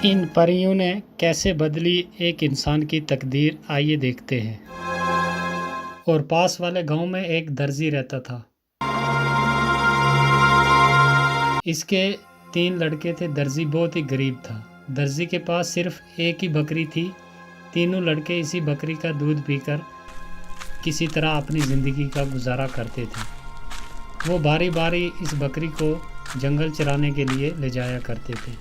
इन परियों ने कैसे बदली एक इंसान की तकदीर, आइए देखते हैं। और पास वाले गांव में एक दर्जी रहता था। इसके 3 लड़के थे। दर्जी बहुत ही गरीब था। दर्जी के पास सिर्फ एक ही बकरी थी। तीनों लड़के इसी बकरी का दूध पीकर किसी तरह अपनी ज़िंदगी का गुजारा करते थे। वो बारी बारी इस बकरी को जंगल चराने के लिए ले जाया करते थे।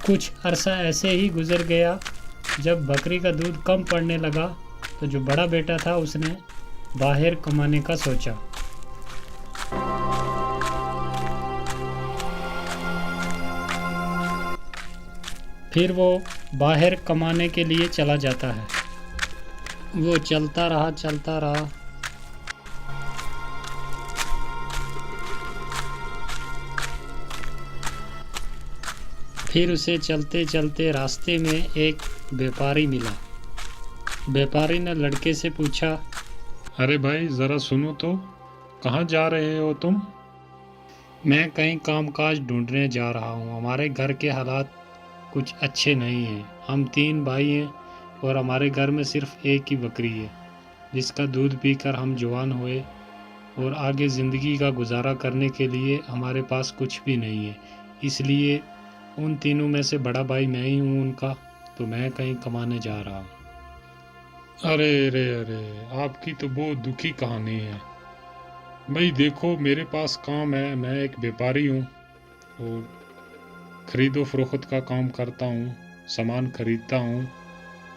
कुछ अरसा ऐसे ही गुजर गया। जब बकरी का दूध कम पड़ने लगा तो जो बड़ा बेटा था उसने बाहर कमाने का सोचा। फिर वो बाहर कमाने के लिए चला जाता है। वो चलता रहा। फिर उसे चलते चलते रास्ते में एक व्यापारी मिला। व्यापारी ने लड़के से पूछा, अरे भाई ज़रा सुनो तो, कहाँ जा रहे हो तुम? मैं कहीं कामकाज ढूंढने जा रहा हूँ। हमारे घर के हालात कुछ अच्छे नहीं हैं। हम 3 भाई हैं और हमारे घर में सिर्फ एक ही बकरी है जिसका दूध पीकर हम जवान हुए, और आगे ज़िंदगी का गुजारा करने के लिए हमारे पास कुछ भी नहीं है। इसलिए उन तीनों में से बड़ा भाई मैं ही हूँ उनका, तो मैं कहीं कमाने जा रहा हूँ। अरे, आपकी तो बहुत दुखी कहानी है भाई। देखो मेरे पास काम है, मैं एक व्यापारी हूँ और खरीदो फरोख्त का काम करता हूँ। सामान खरीदता हूँ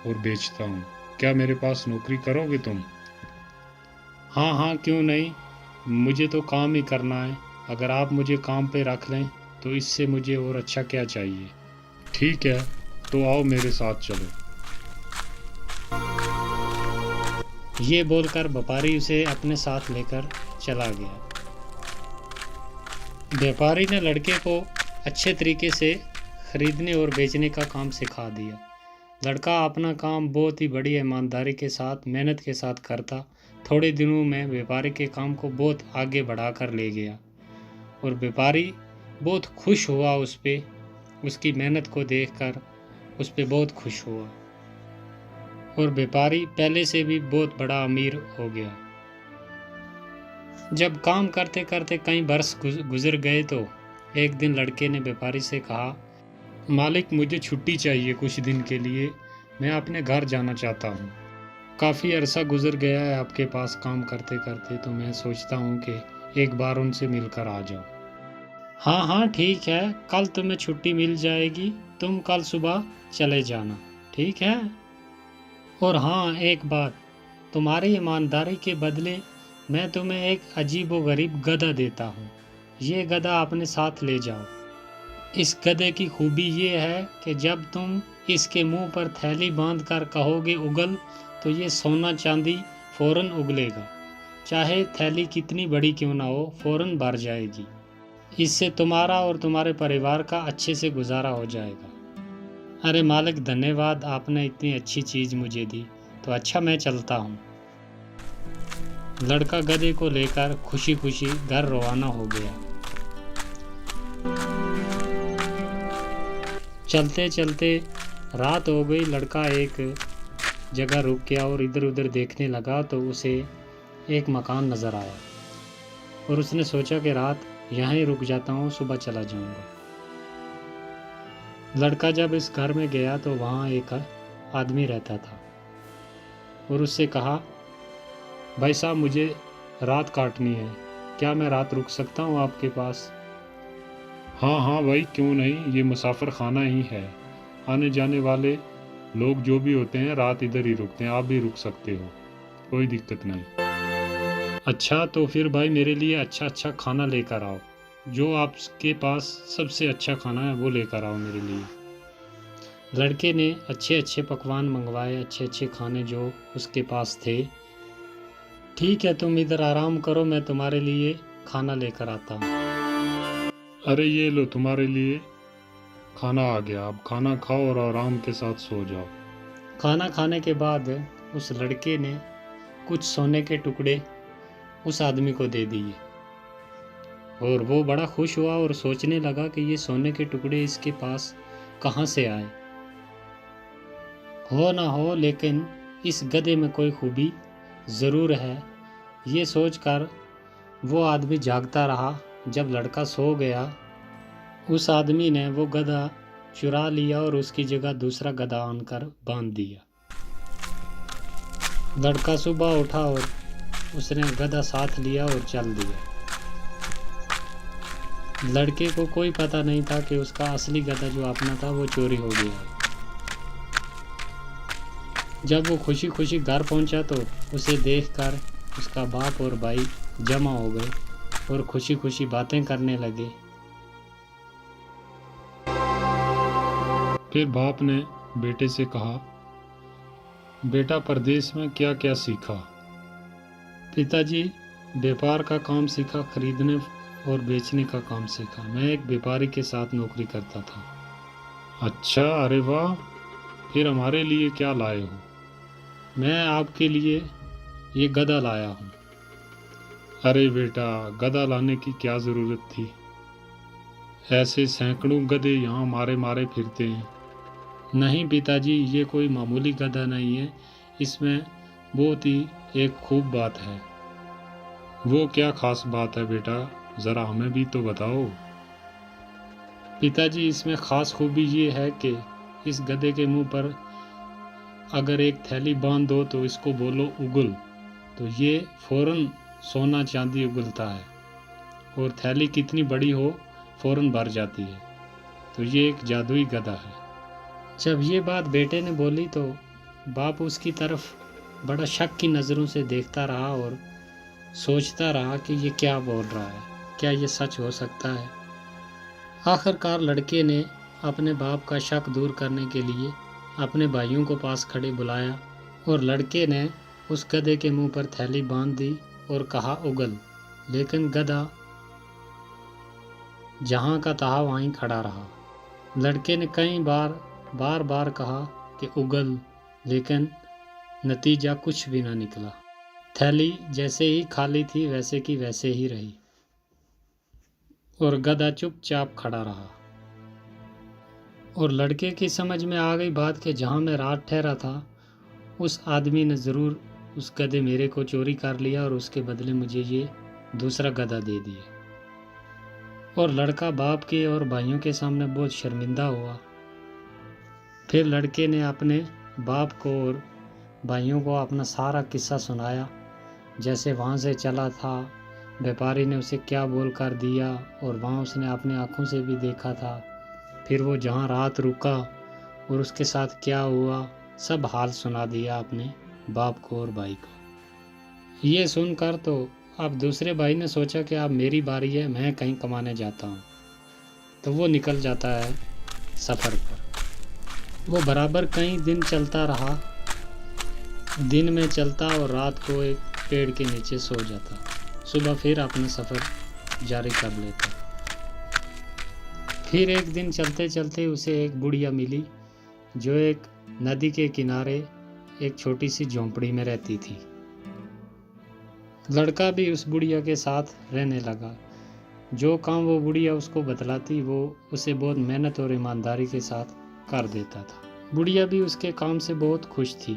और बेचता हूँ। क्या मेरे पास नौकरी करोगे तुम? हाँ, क्यों नहीं, मुझे तो काम ही करना है। अगर आप मुझे काम पे रख लें तो इससे मुझे और अच्छा क्या चाहिए। ठीक है, तो आओ मेरे साथ चलो। ये बोलकर व्यापारी उसे अपने साथ लेकर चला गया। व्यापारी ने लड़के को अच्छे तरीके से खरीदने और बेचने का काम सिखा दिया। लड़का अपना काम बहुत ही बड़ी ईमानदारी के साथ, मेहनत के साथ करता। थोड़े दिनों में व्यापारी के काम को बहुत आगे बढ़ाकर ले गया और व्यापारी बहुत खुश हुआ उसकी मेहनत को देखकर उस पे बहुत खुश हुआ। और व्यापारी पहले से भी बहुत बड़ा अमीर हो गया। जब काम करते करते कई वर्ष गुजर गए तो एक दिन लड़के ने व्यापारी से कहा, मालिक मुझे छुट्टी चाहिए कुछ दिन के लिए, मैं अपने घर जाना चाहता हूँ। काफ़ी अरसा गुजर गया है आपके पास काम करते करते, तो मैं सोचता हूँ कि एक बार उनसे मिलकर आ जाओ। हाँ, ठीक है, कल तुम्हें छुट्टी मिल जाएगी। तुम कल सुबह चले जाना, ठीक है। और हाँ, एक बात, तुम्हारी ईमानदारी के बदले मैं तुम्हें एक अजीब व गरीब गधा देता हूँ। ये गधा अपने साथ ले जाओ। इस गधे की खूबी ये है कि जब तुम इसके मुंह पर थैली बांध कर कहोगे उगल, तो ये सोना चांदी फौरन उगलेगा। चाहे थैली कितनी बड़ी क्यों ना हो, फौरन भर जाएगी। इससे तुम्हारा और तुम्हारे परिवार का अच्छे से गुजारा हो जाएगा। अरे मालिक धन्यवाद, आपने इतनी अच्छी चीज़ मुझे दी। तो अच्छा, मैं चलता हूँ। लड़का गधे को लेकर खुशी खुशी घर रवाना हो गया। चलते चलते रात हो गई। लड़का एक जगह रुक गया और इधर उधर देखने लगा तो उसे एक मकान नज़र आया और उसने सोचा कि रात यहाँ ही रुक जाता हूँ, सुबह चला जाऊँगा। लड़का जब इस घर में गया तो वहाँ एक आदमी रहता था और उससे कहा, भाई साहब मुझे रात काटनी है, क्या मैं रात रुक सकता हूँ आपके पास? हाँ भाई, क्यों नहीं, ये मुसाफिर खाना ही है। आने जाने वाले लोग जो भी होते हैं रात इधर ही रुकते हैं, आप भी रुक सकते हो, कोई दिक्कत नहीं। अच्छा, तो फिर भाई मेरे लिए अच्छा अच्छा खाना लेकर आओ। जो आपके पास सबसे अच्छा खाना है वो लेकर आओ मेरे लिए। लड़के ने अच्छे अच्छे पकवान मंगवाए, अच्छे अच्छे खाने जो उसके पास थे। ठीक है, तुम इधर आराम करो, मैं तुम्हारे लिए खाना लेकर आता हूँ। अरे ये लो, तुम्हारे लिए खाना आ गया, अब खाना खाओ और आराम के साथ सो जाओ। खाना खाने के बाद उस लड़के ने कुछ सोने के टुकड़े उस आदमी को दे दिए और वो बड़ा खुश हुआ और सोचने लगा कि ये सोने के टुकड़े इसके पास कहाँ से आए। हो ना हो, लेकिन इस गधे में कोई खूबी ज़रूर है, ये सोचकर वो आदमी जागता रहा। जब लड़का सो गया, उस आदमी ने वो गधा चुरा लिया और उसकी जगह दूसरा गधा आनकर बांध दिया। लड़का सुबह उठा और उसने गधा साथ लिया और चल दिया। लड़के को कोई पता नहीं था कि उसका असली गधा जो अपना था वो चोरी हो गया। जब वो खुशी खुशी घर पहुंचा तो उसे देखकर उसका बाप और भाई जमा हो गए और खुशी खुशी बातें करने लगे। फिर बाप ने बेटे से कहा, बेटा परदेश में क्या क्या सीखा। पिताजी, व्यापार का काम सीखा, खरीदने और बेचने का काम सीखा। मैं एक व्यापारी के साथ नौकरी करता था। अच्छा, अरे वाह। फिर हमारे लिए क्या लाए हो। मैं आपके लिए ये गधा लाया हूँ। अरे बेटा, गधा लाने की क्या ज़रूरत थी। ऐसे सैकड़ों गधे यहाँ मारे मारे फिरते हैं। नहीं पिताजी, ये कोई मामूली गधा नहीं है, इसमें बहुत ही एक खूब बात है। वो क्या खास बात है बेटा, ज़रा हमें भी तो बताओ। पिताजी, इसमें ख़ास खूबी ये है कि इस गधे के मुंह पर अगर एक थैली बांध दो तो इसको बोलो उगल, तो ये फौरन सोना चांदी उगलता है, और थैली कितनी बड़ी हो फौरन भर जाती है। तो ये एक जादुई गधा है। जब ये बात बेटे ने बोली तो बाप उसकी तरफ बड़ा शक की नज़रों से देखता रहा और सोचता रहा कि ये क्या बोल रहा है, क्या ये सच हो सकता है। आखिरकार लड़के ने अपने बाप का शक दूर करने के लिए अपने भाइयों को पास खड़े बुलाया और लड़के ने उस गधे के मुंह पर थैली बांध दी और कहा उगल। लेकिन गधा जहाँ का तहाँ वहीं खड़ा रहा। लड़के ने कई बार बार कहा कि उगल, लेकिन नतीजा कुछ भी ना निकला। थैली जैसे ही खाली थी वैसे की वैसे ही रही और गधा चुपचाप खड़ा रहा। और लड़के की समझ में आ गई बात कि जहाँ मैं रात ठहरा था उस आदमी ने ज़रूर उस गधे मेरे को चोरी कर लिया और उसके बदले मुझे ये दूसरा गधा दे दिया। और लड़का बाप के और भाइयों के सामने बहुत शर्मिंदा हुआ। फिर लड़के ने अपने बाप को और भाइयों को अपना सारा किस्सा सुनाया, जैसे वहाँ से चला था, व्यापारी ने उसे क्या बोल कर दिया और वहाँ उसने अपने आँखों से भी देखा था। फिर वो जहाँ रात रुका और उसके साथ क्या हुआ, सब हाल सुना दिया अपने बाप को और भाई को। ये सुनकर तो अब दूसरे भाई ने सोचा कि अब मेरी बारी है, मैं कहीं कमाने जाता हूँ। तो वो निकल जाता है सफ़र पर। वो बराबर कई दिन चलता रहा। दिन में चलता और रात को एक पेड़ के नीचे सो जाता। सुबह फिर अपना सफ़र जारी कर लेता। फिर एक दिन चलते चलते उसे एक बुढ़िया मिली जो एक नदी के किनारे एक छोटी सी झोंपड़ी में रहती थी। लड़का भी उस बुढ़िया के साथ रहने लगा। जो काम वो बुढ़िया उसको बतलाती वो उसे बहुत मेहनत और ईमानदारी के साथ कर देता था। बुढ़िया भी उसके काम से बहुत खुश थी।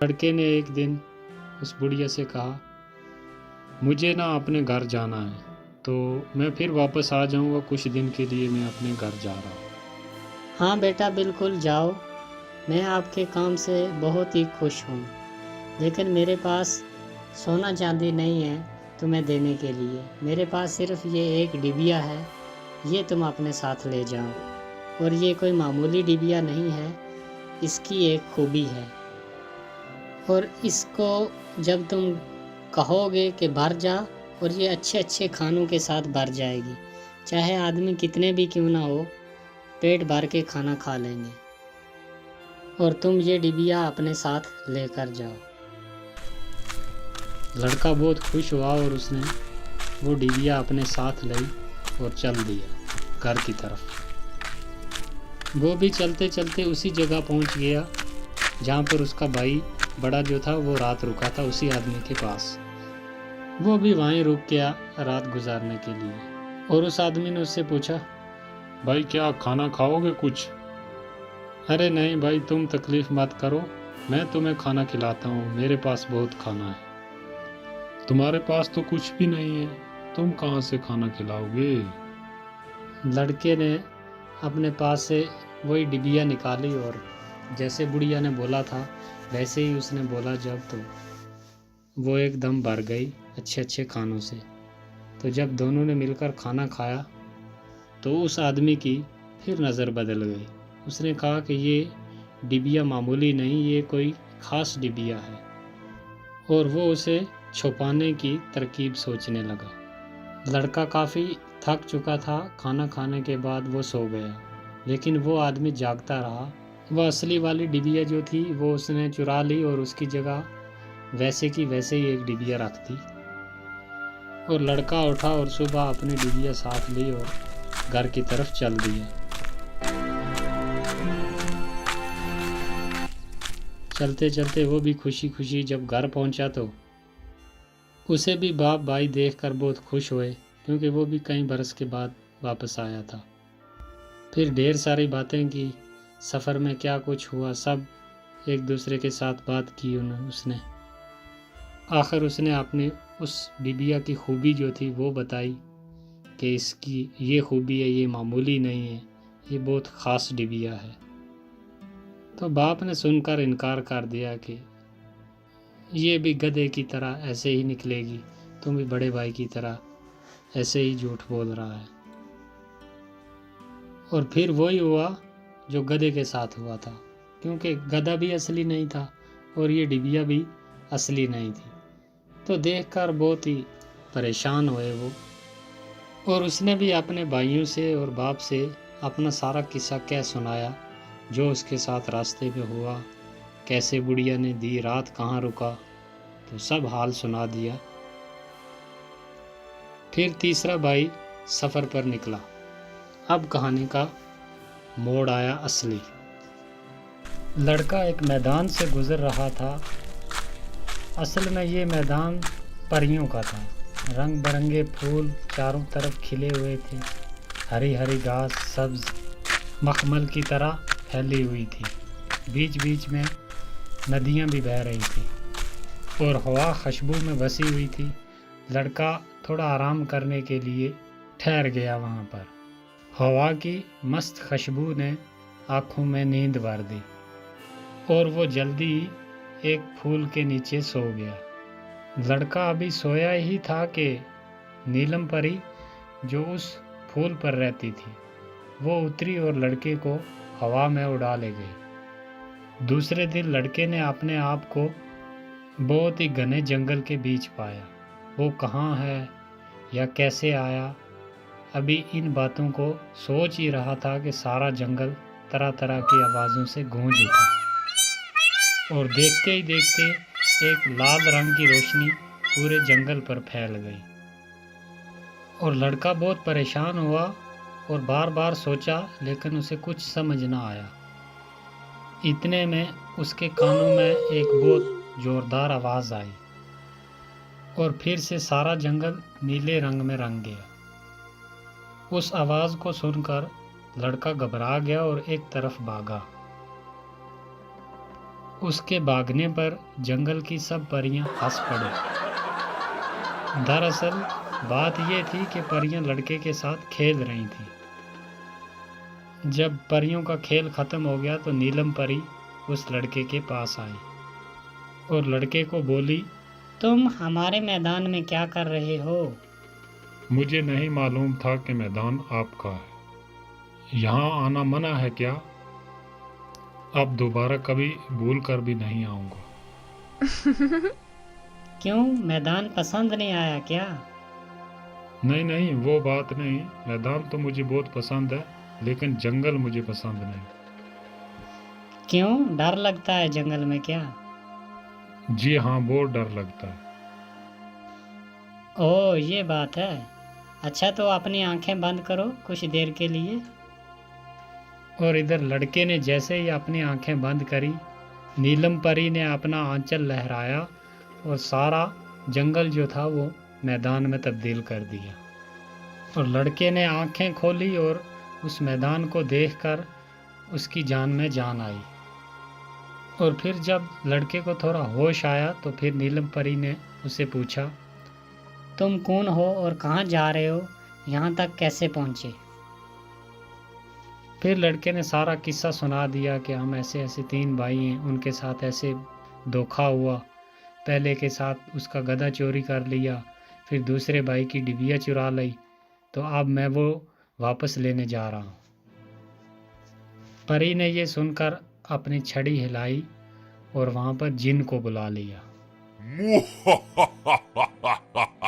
लड़के ने एक दिन उस बुढ़िया से कहा, मुझे ना अपने घर जाना है, तो मैं फिर वापस आ जाऊंगा, कुछ दिन के लिए मैं अपने घर जा रहा हूँ। हाँ बेटा, बिल्कुल जाओ, मैं आपके काम से बहुत ही खुश हूँ, लेकिन मेरे पास सोना चांदी नहीं है तुम्हें देने के लिए। मेरे पास सिर्फ ये एक डिबिया है, ये तुम अपने साथ ले जाओ। और ये कोई मामूली डिबिया नहीं है, इसकी एक खूबी है, और इसको जब तुम कहोगे कि भर जा, और ये अच्छे अच्छे खानों के साथ भर जाएगी। चाहे आदमी कितने भी क्यों ना हो, पेट भर के खाना खा लेंगे। और तुम ये डिबिया अपने साथ लेकर जाओ। लड़का बहुत खुश हुआ और उसने वो डिबिया अपने साथ ली और चल दिया घर की तरफ। वो भी चलते चलते उसी जगह पहुंच गया जहाँ पर उसका भाई बड़ा जो था वो रात रुका था, उसी आदमी के पास। वो भी वहीं रुक गया रात गुजारने के लिए। और उस आदमी ने उससे पूछा, भाई क्या खाना खाओगे कुछ? अरे नहीं भाई, तुम तकलीफ़ मत करो, मैं तुम्हें खाना खिलाता हूँ, मेरे पास बहुत खाना है। तुम्हारे पास तो कुछ भी नहीं है, तुम कहाँ से खाना खिलाओगे? लड़के ने अपने पास से वही डिबिया निकाली और जैसे बुढ़िया ने बोला था वैसे ही उसने बोला जब, तो वो एकदम भर गई अच्छे अच्छे खानों से। तो जब दोनों ने मिलकर खाना खाया तो उस आदमी की फिर नज़र बदल गई। उसने कहा कि ये डिबिया मामूली नहीं, ये कोई ख़ास डिबिया है, और वो उसे छुपाने की तरकीब सोचने लगा। लड़का काफ़ी थक चुका था, खाना खाने के बाद वो सो गया, लेकिन वो आदमी जागता रहा। वह असली वाली डिबिया जो थी वो उसने चुरा ली और उसकी जगह वैसे की वैसे ही एक डिबिया रख दी। और लड़का उठा और सुबह अपनी डिबिया साथ ली और घर की तरफ चल दिया। चलते चलते वो भी खुशी खुशी जब घर पहुंचा तो उसे भी बाप भाई देखकर बहुत खुश हुए, क्योंकि वो भी कई बरस के बाद वापस आया था। फिर ढेर सारी बातें की, सफ़र में क्या कुछ हुआ सब एक दूसरे के साथ बात की उसने। आखिर उसने अपनी उस डिबिया की खूबी जो थी वो बताई कि इसकी ये खूबी है, ये मामूली नहीं है, ये बहुत ख़ास डिबिया है। तो बाप ने सुनकर इनकार कर दिया कि ये भी गधे की तरह ऐसे ही निकलेगी, तुम भी बड़े भाई की तरह ऐसे ही झूठ बोल रहा है। और फिर वही हुआ जो गधे के साथ हुआ था, क्योंकि गधा भी असली नहीं था और ये डिबिया भी असली नहीं थी। तो देखकर बहुत ही परेशान हुए वो, और उसने भी अपने भाइयों से और बाप से अपना सारा किस्सा कह सुनाया, जो उसके साथ रास्ते में हुआ, कैसे बुढ़िया ने दी रात, कहाँ रुका, तो सब हाल सुना दिया। फिर तीसरा भाई सफ़र पर निकला। अब कहानी का मोड़ आया असली। लड़का एक मैदान से गुजर रहा था। असल में ये मैदान परियों का था। रंग बिरंगे फूल चारों तरफ खिले हुए थे, हरी हरी घास सब्ज मखमल की तरह फैली हुई थी। बीच बीच में नदियाँ भी बह रही थी और हवा खुशबू में बसी हुई थी। लड़का थोड़ा आराम करने के लिए ठहर गया वहाँ पर। हवा की मस्त खुशबू ने आँखों में नींद भर दी और वो जल्दी ही एक फूल के नीचे सो गया। लड़का अभी सोया ही था कि नीलम परी जो उस फूल पर रहती थी वो उतरी और लड़के को हवा में उड़ा ले गई। दूसरे दिन लड़के ने अपने आप को बहुत ही घने जंगल के बीच पाया। वो कहाँ है या कैसे आया, अभी इन बातों को सोच ही रहा था कि सारा जंगल तरह तरह की आवाज़ों से गूंज उठा और देखते ही देखते एक लाल रंग की रोशनी पूरे जंगल पर फैल गई। और लड़का बहुत परेशान हुआ और बार बार सोचा, लेकिन उसे कुछ समझ ना आया। इतने में उसके कानों में एक बहुत ज़ोरदार आवाज़ आई और फिर से सारा जंगल नीले रंग में रंग गया। उस आवाज़ को सुनकर लड़का घबरा गया और एक तरफ भागा। उसके भागने पर जंगल की सब परियां हंस पड़ी। दरअसल बात ये थी कि परियां लड़के के साथ खेल रही थीं। जब परियों का खेल खत्म हो गया तो नीलम परी उस लड़के के पास आई और लड़के को बोली, तुम हमारे मैदान में क्या कर रहे हो? मुझे नहीं मालूम था कि मैदान आपका है। यहाँ आना मना है क्या? अब दोबारा कभी भूल कर भी नहीं आऊँगा। क्यों, मैदान पसंद नहीं आया क्या? नहीं नहीं, वो बात नहीं। मैदान तो मुझे बहुत पसंद है, लेकिन जंगल मुझे पसंद नहीं। क्यों, डर लगता है जंगल में क्या? जी हाँ, बहुत डर लगता है। ओह, ये बात है। अच्छा, तो अपनी आंखें बंद करो कुछ देर के लिए। और इधर लड़के ने जैसे ही अपनी आंखें बंद करी, नीलम परी ने अपना आंचल लहराया और सारा जंगल जो था वो मैदान में तब्दील कर दिया। और लड़के ने आंखें खोली और उस मैदान को देखकर उसकी जान में जान आई। और फिर जब लड़के को थोड़ा होश आया तो फिर नीलम परी ने उससे पूछा, तुम कौन हो और कहाँ जा रहे हो? यहाँ तक कैसे पहुँचे? फिर लड़के ने सारा किस्सा सुना दिया कि हम ऐसे ऐसे 3 भाई हैं, उनके साथ ऐसे धोखा हुआ। पहले के साथ उसका गधा चोरी कर लिया, फिर दूसरे भाई की डिबिया चुरा ली, तो अब मैं वो वापस लेने जा रहा हूँ। परी ने ये सुनकर अपनी छड़ी हिलाई और वहाँ पर जिन को बुला लिया।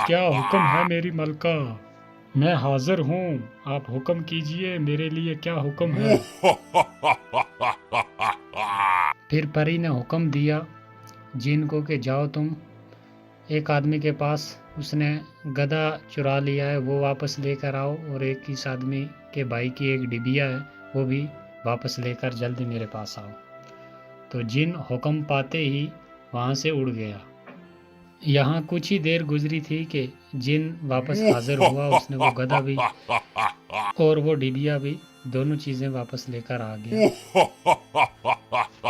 क्या हुक्म है मेरी मलका? मैं हाजिर हूँ, आप हुक्म कीजिए, मेरे लिए क्या हुक्म है? फिर परी ने हुक्म दिया जिन को कि जाओ तुम एक आदमी के पास, उसने गधा चुरा लिया है, वो वापस लेकर आओ, और एक इस आदमी के भाई की एक डिबिया है, वो भी वापस लेकर जल्दी मेरे पास आओ। तो जिन हुक्म पाते ही वहाँ से उड़ गया। यहाँ कुछ ही देर गुजरी थी कि जिन वापस हाजिर हुआ। उसने वो गधा भी और वो डिबिया भी, दोनों चीज़ें वापस लेकर आ गया।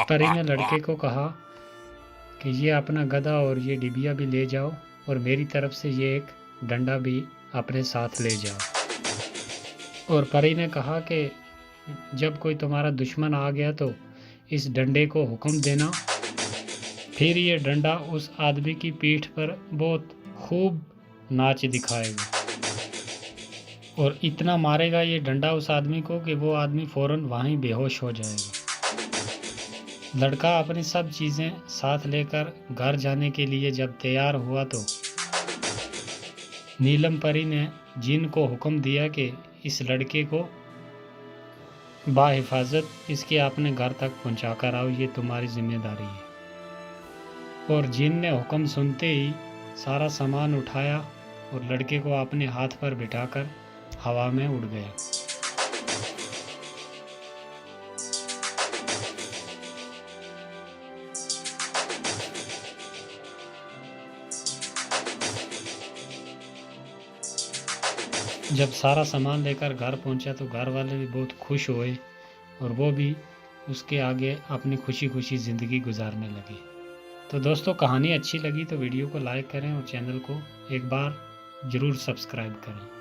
परी ने लड़के को कहा कि ये अपना गधा और ये डिबिया भी ले जाओ, और मेरी तरफ से ये एक डंडा भी अपने साथ ले जाओ। और परी ने कहा कि जब कोई तुम्हारा दुश्मन आ गया तो इस डंडे को हुक्म देना, फिर ये डंडा उस आदमी की पीठ पर बहुत खूब नाच दिखाएगा, और इतना मारेगा ये डंडा उस आदमी को कि वो आदमी फौरन वहीं बेहोश हो जाएगा। लड़का अपनी सब चीज़ें साथ लेकर घर जाने के लिए जब तैयार हुआ तो नीलम परी ने जिन को हुक्म दिया कि इस लड़के को बाहिफाजत इसके अपने घर तक पहुंचा कर आओ, ये तुम्हारी जिम्मेदारी है। और जिन ने हुक्म सुनते ही सारा सामान उठाया और लड़के को अपने हाथ पर बिठाकर हवा में उड़ गया। जब सारा सामान लेकर घर पहुंचा तो घर वाले भी बहुत खुश हुए, और वो भी उसके आगे अपनी खुशी खुशी ज़िंदगी गुजारने लगे। तो दोस्तों, कहानी अच्छी लगी तो वीडियो को लाइक करें और चैनल को एक बार ज़रूर सब्सक्राइब करें।